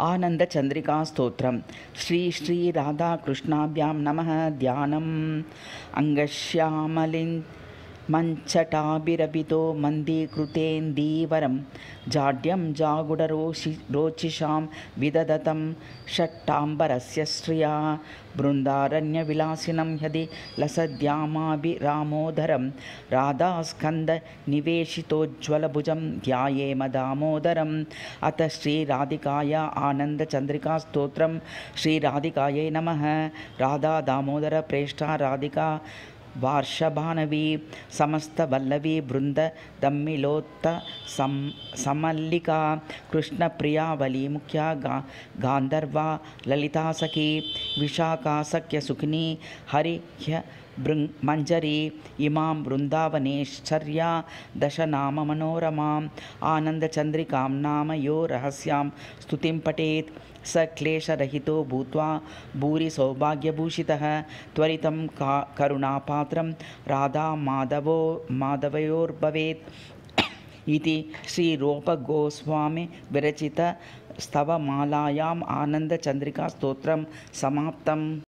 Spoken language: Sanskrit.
आनन्दचन्द्रिका स्तोत्रम्। श्री श्री राधाकृष्णाभ्यां नमः। ध्यानम् अङ्गश्यामलिं मञ्चटाभिरभितो मन्दीकृतेन्दीवरं जाड्यं जागुडरोचिषां विदधतं षट्टाम्बरस्य श्रिया बृन्दारण्यविलासिनं यदि लसद्यामाभिरामोदरं राधास्कन्दनिवेशितोज्ज्वलभुजं ध्यायेम दामोदरम्। अथ श्रीराधिकाय आनन्दचन्द्रिकास्तोत्रम्। श्रीराधिकायै नमः। राधा दामोदर प्रेष्ठा राधिका वार्षभानवी समस्तवल्लवी बृन्द दम्मिलोत्त समल्लिका कृष्णप्रियावली मुख्या गान्धर्वा ललिता सखी विशाखा सख्यसुखिनी हरिह्य मञ्जरी इमां वृन्दावनेश्चर्या दशनाम मनोरमाम्। आनन्दचन्द्रिकां नाम यो रहस्यां स्तुतिं पठेत् स क्लेशरहितो भूत्वा भूरि सौभाग्यभूषितः। त्वरितं करुणापात्रं राधा माधवयोर्भवेत् इति श्रीरूपगोस्वामी विरचित स्तवमालायाम् आनन्दचन्द्रिका स्तोत्रं समाप्तम्।